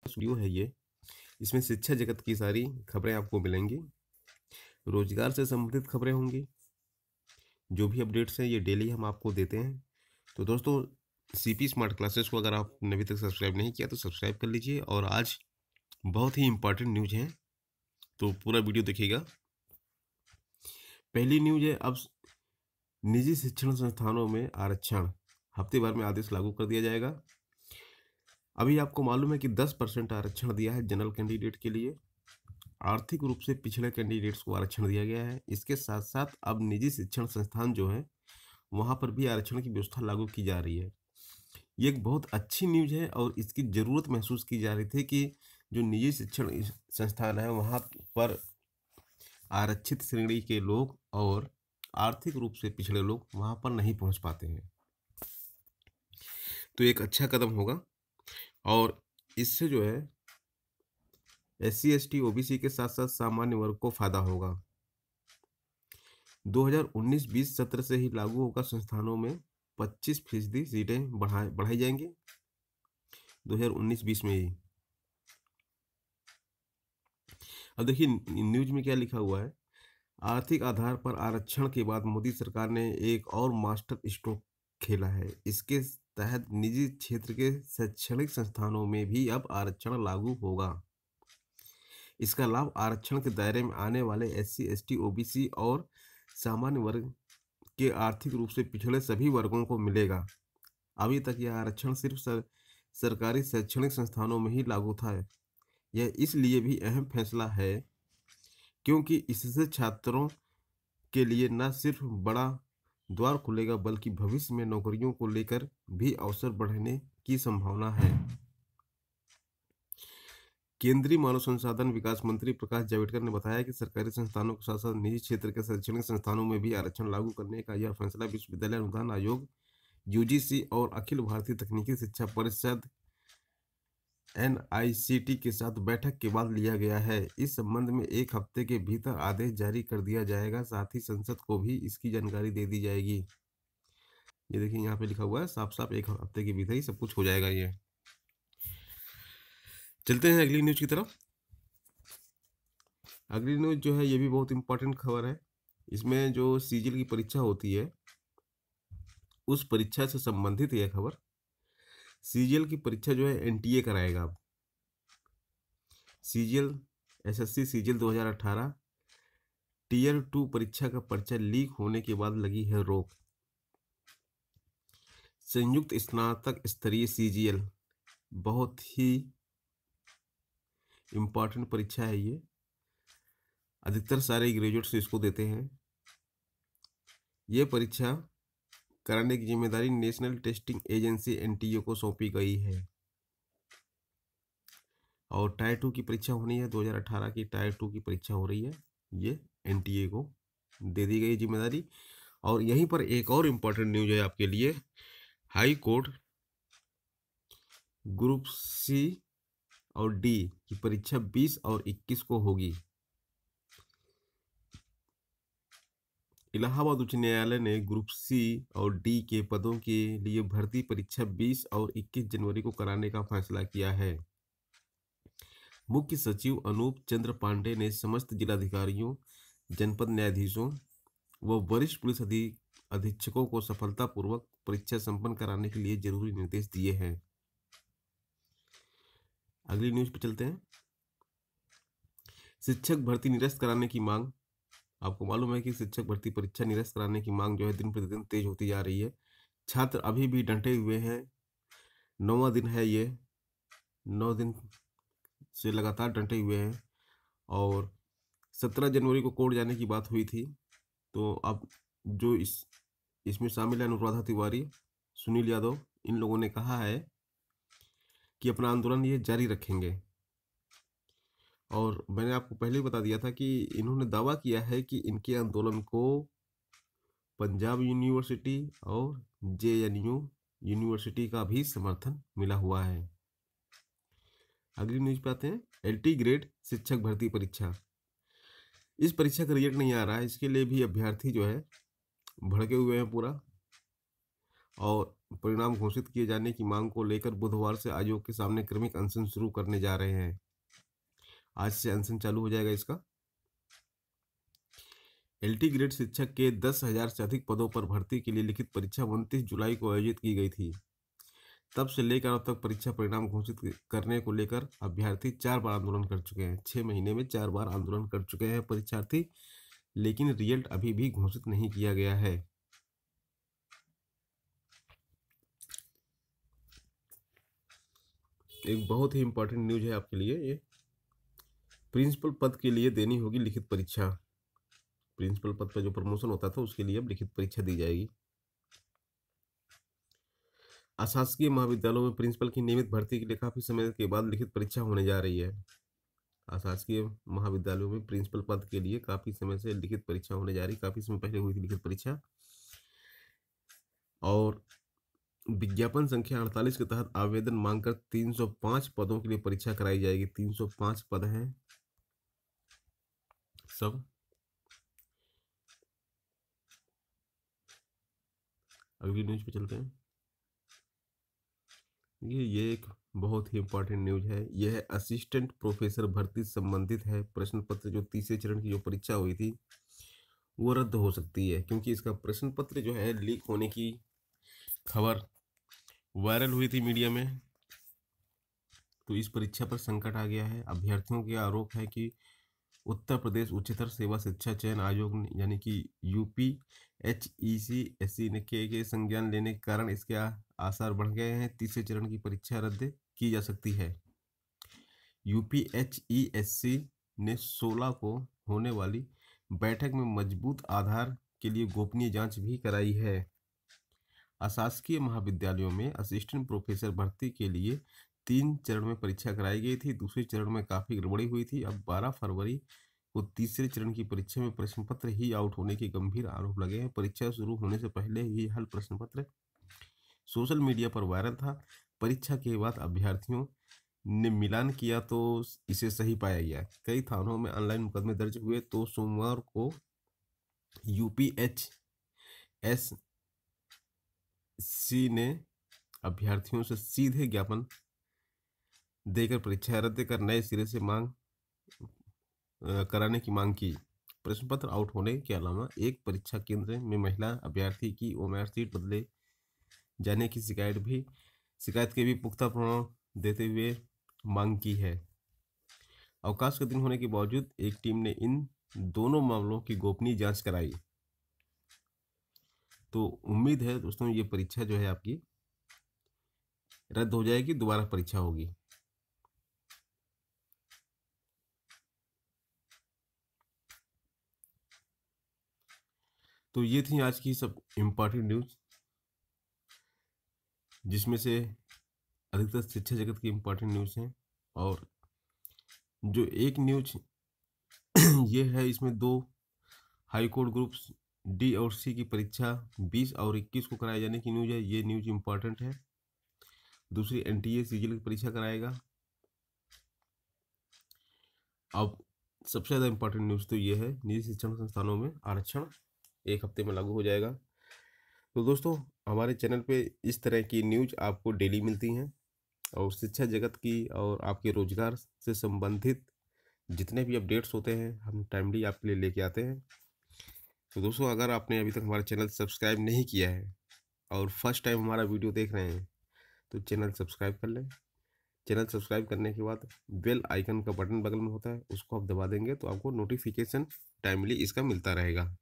Video है ये। इसमें शिक्षा जगत की सारी खबरें आपको मिलेंगी। रोजगार से संबंधित खबरें होंगी। जो भी अपडेट्स हैं ये डेली हम आपको देते हैं। तो दोस्तों, सीपी स्मार्ट क्लासेस को अगर आपने अभी तक सब्सक्राइब नहीं किया तो सब्सक्राइब कर लीजिए। और आज बहुत ही इंपॉर्टेंट न्यूज है, तो पूरा वीडियो देखिएगा। पहली न्यूज है, अब निजी शिक्षण संस्थानों में आरक्षण हफ्ते भर में आदेश लागू कर दिया जाएगा। अभी आपको मालूम है कि 10% आरक्षण दिया है जनरल कैंडिडेट के लिए। आर्थिक रूप से पिछड़े कैंडिडेट्स को आरक्षण दिया गया है। इसके साथ साथ अब निजी शिक्षण संस्थान जो है वहाँ पर भी आरक्षण की व्यवस्था लागू की जा रही है। ये एक बहुत अच्छी न्यूज है और इसकी ज़रूरत महसूस की जा रही थी कि जो निजी शिक्षण संस्थान है वहाँ पर आरक्षित श्रेणी के लोग और आर्थिक रूप से पिछड़े लोग वहाँ पर नहीं पहुँच पाते हैं। तो एक अच्छा कदम होगा और इससे जो है SC ST OBC के साथ साथ सामान्य वर्ग को फायदा होगा। 2019-20 सत्र से ही लागू होगा। संस्थानों में 25% सीटें बढ़ाई जाएंगी 2019-20 में ही। अब देखिए न्यूज में क्या लिखा हुआ है। आर्थिक आधार पर आरक्षण के बाद मोदी सरकार ने एक और मास्टर स्ट्रोक खेला है। इसके तहत निजी क्षेत्र के शैक्षणिक संस्थानों में भी अब आरक्षण लागू होगा। इसका लाभ आरक्षण के दायरे में आने वाले SC ST OBC और सामान्य वर्ग के आर्थिक रूप से पिछड़े सभी वर्गों को मिलेगा। अभी तक यह आरक्षण सिर्फ सरकारी शैक्षणिक संस्थानों में ही लागू था। यह इसलिए भी अहम फैसला है क्योंकि इससे छात्रों के लिए न सिर्फ बड़ा द्वार खुलेगा बल्कि भविष्य में नौकरियों को लेकर भी अवसर बढ़ने की संभावना है। केंद्रीय मानव संसाधन विकास मंत्री प्रकाश जावड़ेकर ने बताया कि सरकारी संस्थानों के साथ साथ निजी क्षेत्र के शैक्षणिक संस्थानों में भी आरक्षण लागू करने का यह फैसला विश्वविद्यालय अनुदान आयोग UGC और अखिल भारतीय तकनीकी शिक्षा परिषद NICT के साथ बैठक के बाद लिया गया है। इस संबंध में एक हफ्ते के भीतर आदेश जारी कर दिया जाएगा। साथ ही संसद को भी इसकी जानकारी दे दी जाएगी। ये देखिए यहाँ पे लिखा हुआ है साफ साफ, एक हफ्ते के भीतर ही सब कुछ हो जाएगा। ये चलते हैं अगली न्यूज की तरफ। अगली न्यूज जो है ये भी बहुत इंपॉर्टेंट खबर है। इसमें जो CGL की परीक्षा होती है उस परीक्षा से संबंधित यह खबर। CGL की परीक्षा जो है NTA कराएगा। अब CGL SSC CGL 2018 Tier 2 परीक्षा का पर्चा लीक होने के बाद लगी है रोक। संयुक्त स्नातक स्तरीय CGL बहुत ही इम्पॉर्टेंट परीक्षा है। ये अधिकतर सारे ग्रेजुएट्स इसको देते हैं। ये परीक्षा कराने की जिम्मेदारी नेशनल टेस्टिंग एजेंसी NTA को सौंपी गई है। और टायर 2 की परीक्षा होनी है। 2018 की टायर 2 की परीक्षा हो रही है। ये NTA को दे दी गई जिम्मेदारी। और यहीं पर एक और इम्पोर्टेंट न्यूज है आपके लिए। हाई कोर्ट ग्रुप C और D की परीक्षा 20 और 21 को होगी। इलाहाबाद उच्च न्यायालय ने ग्रुप C और D के पदों के लिए भर्ती परीक्षा 20 और 21 जनवरी को कराने का फैसला किया है। मुख्य सचिव अनूप चंद्र पांडे ने समस्त जिलाधिकारियों, जनपद न्यायाधीशों व वरिष्ठ पुलिस अधीक्षकों को सफलतापूर्वक परीक्षा संपन्न कराने के लिए जरूरी निर्देश दिए हैं। अगली न्यूज पे चलते हैं। शिक्षक भर्ती निरस्त कराने की मांग। आपको मालूम है कि शिक्षक भर्ती परीक्षा निरस्त कराने की मांग जो है दिन प्रतिदिन तेज होती जा रही है। छात्र अभी भी डटे हुए हैं। 9वां दिन है ये। 9 दिन से लगातार डटे हुए हैं। और 17 जनवरी को कोर्ट जाने की बात हुई थी। तो अब जो इसमें शामिल है अनुराधा तिवारी, सुनील यादव, इन लोगों ने कहा है कि अपना आंदोलन ये जारी रखेंगे। और मैंने आपको पहले ही बता दिया था कि इन्होंने दावा किया है कि इनके आंदोलन को पंजाब यूनिवर्सिटी और JNU यूनिवर्सिटी का भी समर्थन मिला हुआ है। अगली न्यूज पे आते हैं। LT ग्रेड शिक्षक भर्ती परीक्षा। इस परीक्षा का रिजल्ट नहीं आ रहा है। इसके लिए भी अभ्यर्थी जो है भड़के हुए हैं पूरा। और परिणाम घोषित किए जाने की मांग को लेकर बुधवार से आयोग के सामने क्रमिक अनशन शुरू करने जा रहे हैं। आज से अनशन चालू हो जाएगा इसका। एलटी ग्रेड शिक्षक के 10,000 से अधिक पदों पर भर्ती के लिए लिखित परीक्षा 29 जुलाई को आयोजित की गई थी। तब से लेकर अब तक परीक्षा परिणाम घोषित करने को लेकर अभ्यर्थी 4 बार आंदोलन कर चुके हैं। 6 महीने में 4 बार आंदोलन कर चुके हैं परीक्षार्थी, लेकिन रिजल्ट अभी भी घोषित नहीं किया गया है। एक बहुत ही इंपॉर्टेंट न्यूज है आपके लिए ये। प्रिंसिपल पद के लिए देनी होगी लिखित परीक्षा। प्रिंसिपल पद पर जो प्रमोशन होता था उसके लिए अब लिखित परीक्षा दी जाएगी। अशासकीय महाविद्यालयों में प्रिंसिपल की नियमित भर्ती के लिए काफी समय के बाद लिखित परीक्षा होने जा रही है। अशासकीय महाविद्यालयों में प्रिंसिपल पद के लिए काफी समय से लिखित परीक्षा होने जा रही, काफी समय पहले हुई थी लिखित परीक्षा। और विज्ञापन संख्या 48 के तहत आवेदन मांगकर 305 पदों के लिए परीक्षा कराई जाएगी। 305 पद हैं सब। अगली न्यूज पे चलते हैं। ये एक बहुत ही इंपॉर्टेंट न्यूज है। यह है असिस्टेंट प्रोफेसर भर्ती संबंधित है। प्रश्न पत्र जो तीसरे चरण की जो परीक्षा हुई थी वो रद्द हो सकती है, क्योंकि इसका प्रश्न पत्र जो है लीक होने की खबर वायरल हुई थी मीडिया में। तो इस परीक्षा पर संकट आ गया है। अभ्यर्थियों के आरोप है कि उत्तर प्रदेश उच्चतर सेवा शिक्षा चयन आयोग ने यानी कि UPHECSE ने के संज्ञान लेने के कारण इसके आसार बढ़ गए हैं। तीसरे चरण की परीक्षा रद्द की जा सकती है। UPHESC ने 16 को होने वाली बैठक में मजबूत आधार के लिए गोपनीय जांच भी कराई है। अशासकीय महाविद्यालयों में असिस्टेंट प्रोफेसर भर्ती के लिए 3 चरण में परीक्षा कराई गई थी। दूसरे चरण में काफी गड़बड़ी हुई थी। अब 12 फरवरी को तीसरे चरण की परीक्षा में प्रश्न पत्र ही आउट होने के गंभीर आरोप लगे हैं। परीक्षा शुरू होने से पहले ही हल प्रश्न पत्र सोशल मीडिया पर वायरल था। परीक्षा के बाद अभ्यर्थियों ने मिलान किया तो इसे सही पाया गया। कई थानों में ऑनलाइन मुकदमे दर्ज हुए। तो सोमवार को UPHESC ने अभ्यर्थियों से सीधे ज्ञापन देकर परीक्षा रद्द कर नए सिरे से कराने की मांग की। प्रश्न पत्र आउट होने के अलावा एक परीक्षा केंद्र में महिला अभ्यर्थी की ओएमआर सीट बदले जाने की शिकायत के भी पुख्ता प्रमाण देते हुए मांग की है। अवकाश के दिन होने के बावजूद एक टीम ने इन दोनों मामलों की गोपनीय जांच कराई। तो उम्मीद है दोस्तों ये परीक्षा जो है आपकी रद्द हो जाएगी, दोबारा परीक्षा होगी। तो ये थी आज की सब इम्पोर्टेंट न्यूज, जिसमें से अधिकतर शिक्षा जगत की इम्पोर्टेंट न्यूज हैं। और जो एक न्यूज ये है, इसमें 2 हाई कोर्ट ग्रुप्स D और C की परीक्षा 20 और 21 को कराए जाने की न्यूज है। ये न्यूज इम्पोर्टेंट है। दूसरी NTA CGL की परीक्षा कराएगा। अब सबसे ज़्यादा इम्पोर्टेंट न्यूज़ तो ये है, निजी शिक्षण संस्थानों में आरक्षण 1 हफ्ते में लागू हो जाएगा। तो दोस्तों हमारे चैनल पे इस तरह की न्यूज आपको डेली मिलती हैं, और शिक्षा जगत की और आपके रोजगार से संबंधित जितने भी अपडेट्स होते हैं हम टाइमली आपके लिए लेके आते हैं। तो दोस्तों अगर आपने अभी तक हमारा चैनल सब्सक्राइब नहीं किया है और फर्स्ट टाइम हमारा वीडियो देख रहे हैं तो चैनल सब्सक्राइब कर लें। चैनल सब्सक्राइब करने के बाद बेल आइकन का बटन बगल में होता है, उसको आप दबा देंगे तो आपको नोटिफिकेशन टाइमली इसका मिलता रहेगा।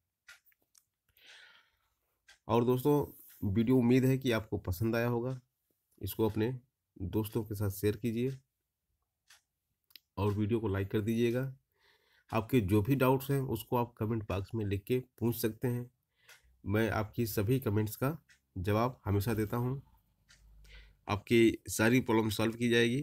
और दोस्तों वीडियो उम्मीद है कि आपको पसंद आया होगा। इसको अपने दोस्तों के साथ शेयर कीजिए और वीडियो को लाइक कर दीजिएगा। आपके जो भी डाउट्स हैं उसको आप कमेंट बॉक्स में लिख के पूछ सकते हैं। मैं आपकी सभी कमेंट्स का जवाब हमेशा देता हूँ। आपकी सारी प्रॉब्लम सॉल्व की जाएगी।